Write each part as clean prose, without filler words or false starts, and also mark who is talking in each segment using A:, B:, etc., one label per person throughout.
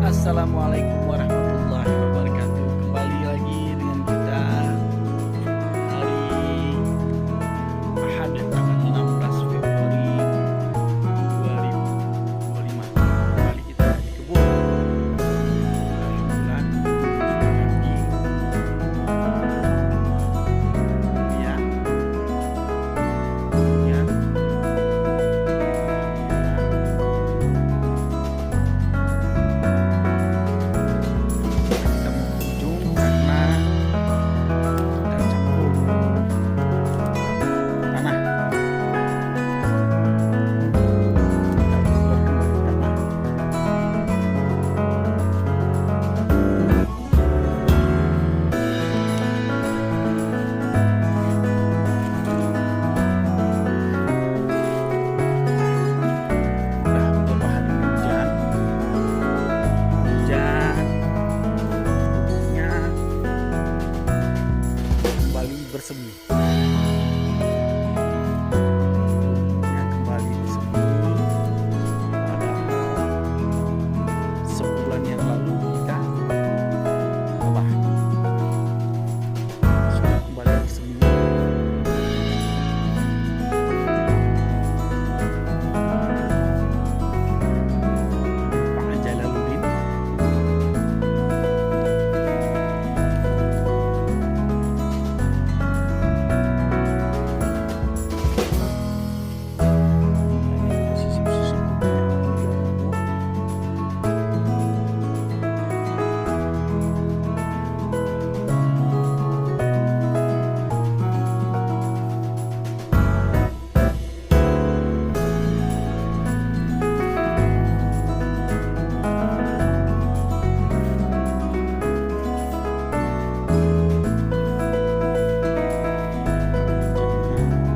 A: Assalamualaikum warahmatullahi wabarakatuh. Kembali lagi dengan kita hari Ahad tanggal 16 Februari 2025. Kembali kita di kebun. Alhamdulillah sudah ganti ya. Ya. Kita mau ke ujung karena kita campur tanah. Kita bongkar kembali tanah. Udah beberapa hari hujan, buktinya kembali bersemi. Buktinya kembali bersemi. Padahal sebulan yang lalu kita wabah sudah kembali bersemi. Pak Jalaluddin posisi sesungguhnya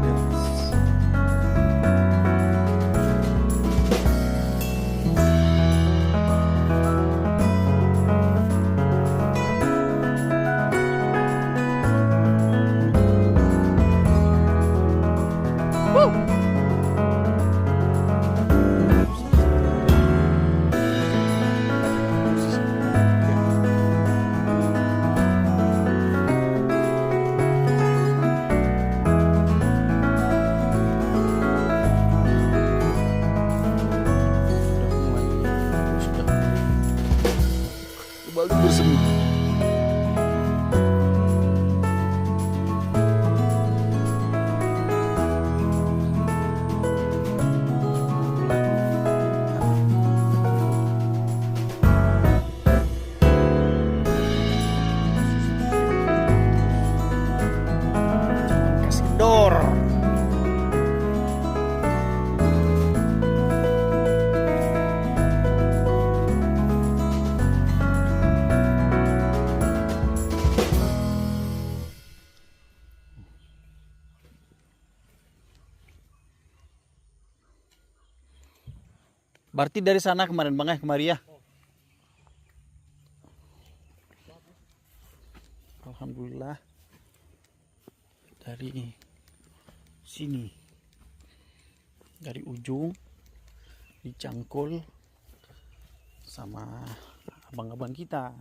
A: deras. Sudah kembali bersemi. Kasih kendor. Berarti dari sana kemarin Bang ya, kemari ya. Alhamdulillah dari sini, dari ujung dicangkul sama abang-abang kita.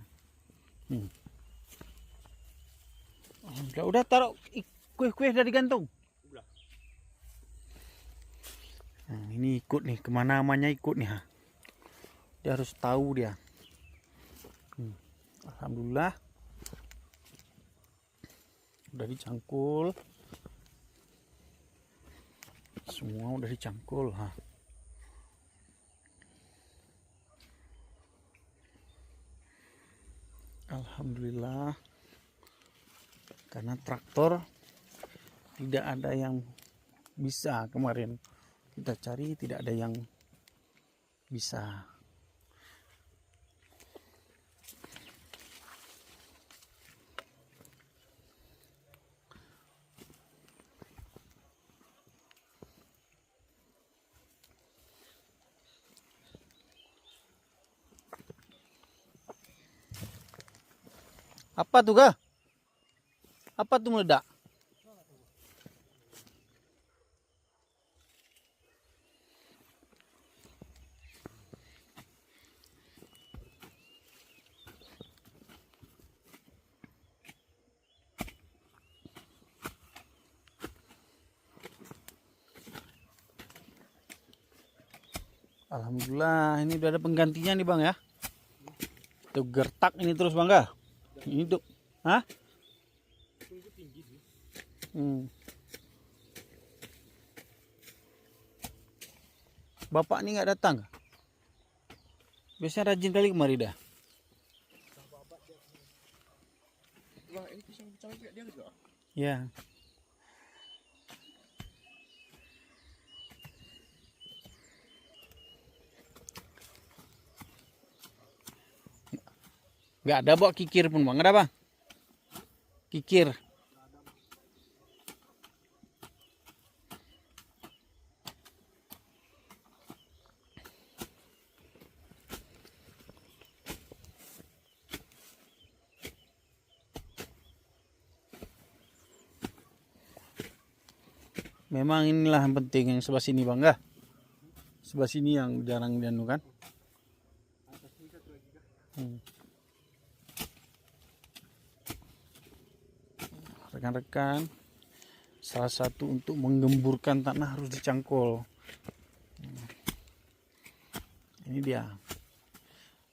A: Alhamdulillah udah taruh kue-kue dari gantung. Nah, ini ikut nih, kemana namanya ikut nih ha. Dia harus tahu dia. Alhamdulillah udah dicangkul, semua udah dicangkul ha. Alhamdulillah, karena traktor tidak ada yang bisa. Kemarin kita cari tidak ada yang bisa. Apa tuh ga? Apa tuh meledak? Alhamdulillah, ini udah ada penggantinya nih bang ya. Tuh gertak ini terus bang ga? Ini tuh, hah? Bapak ini nggak datang? Biasanya rajin kali kemari dah. Ya. Nggak ada bawa kikir pun bang, ada bang? Kikir. Memang inilah yang penting yang sebelah sini bang, sebelah sini yang jarang dianu kan. Rekan-rekan, salah satu untuk menggemburkan tanah harus dicangkul. Ini dia,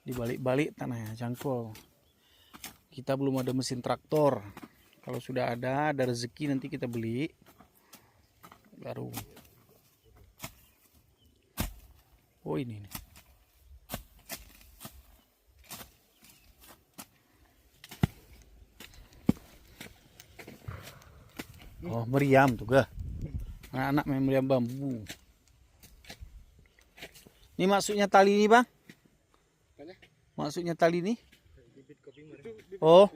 A: dibalik-balik tanahnya, cangkul. Kita belum ada mesin traktor. Kalau sudah ada rezeki nanti kita beli. Baru. Oh ini nih. Oh meriam tuh ga. Anak-anak main meriam bambu. Ini maksudnya tali ini bang? Maksudnya tali ini? Oh.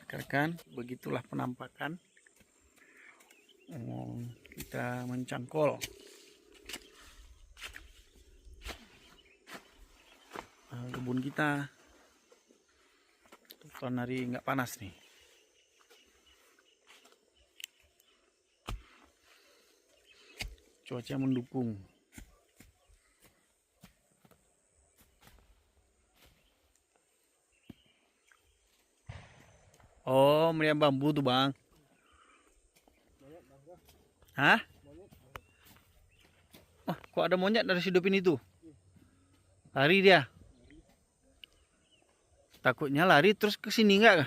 A: Rekan, begitulah penampakan kita mencangkul kebun kita. Tahun hari nggak panas nih. Cuaca mendukung. Oh, meriam bambu tuh bang. Hah? Oh, kok ada monyet dari hidupin itu? Lari dia. Takutnya lari terus ke sini enggak?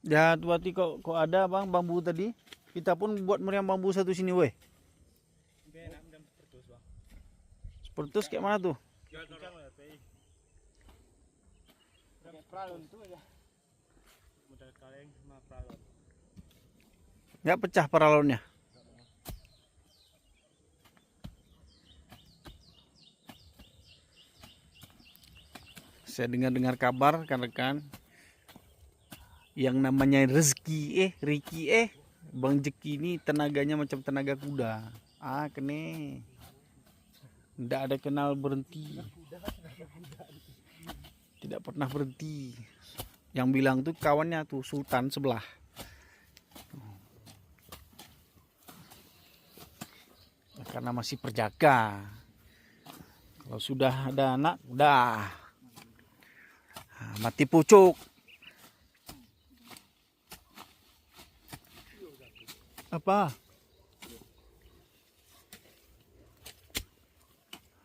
A: Ya, tuh hati kok ada bang bambu tadi. Kita pun buat meriam bambu satu sini weh. Sepertus kayak mana tuh? Nggak pecah paralonnya. Saya dengar kabar rekan-rekan, yang namanya rezeki Riki Bang Jeki ini tenaganya macam tenaga kuda. Kene. Tidak ada kenal berhenti. Tidak pernah berhenti. Yang bilang tuh kawannya tuh Sultan sebelah. Karena masih perjaka. Kalau sudah ada anak, udah mati pucuk. Apa?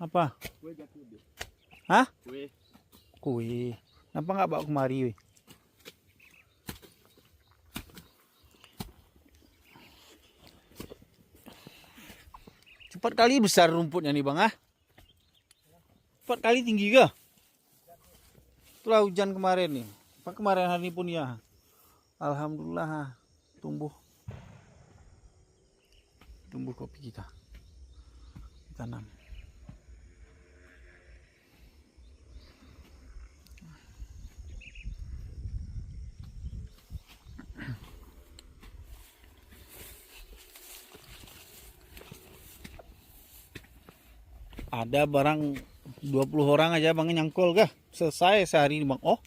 A: Apa? Hah? Kue. Kenapa nggak bawa kemari? Cepat kali besar rumputnya nih bang, cepat kali tinggi ga? Itulah hujan kemarin nih. Pak kemarin hari ini pun ya. Alhamdulillah tumbuh kopi kita. Tanam. Ada barang 20 orang aja bang nyangkul kah? Selesai sehari ini bang. Oh.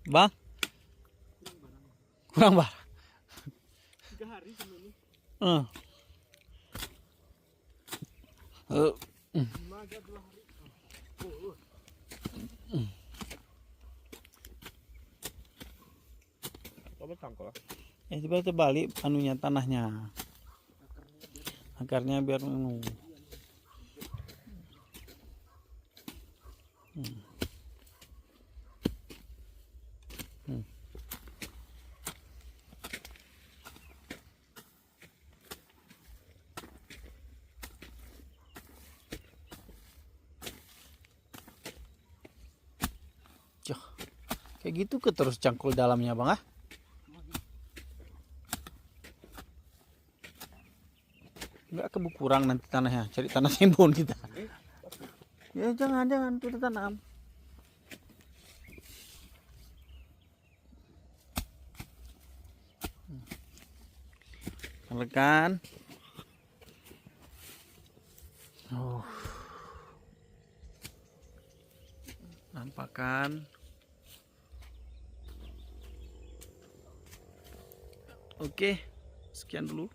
A: Bang. Kurang barang. Eh. Eh.
B: Coba cangkul.
A: Coba terbalik anunya tanahnya. Akarnya biar kayak gitu ke terus cangkul dalamnya bang ah. Enggak kurang nanti tanahnya, cari tanah timbun kita. Ya jangan kita tanam. Rekan. Oh. Nampakan. Oke, sekian dulu.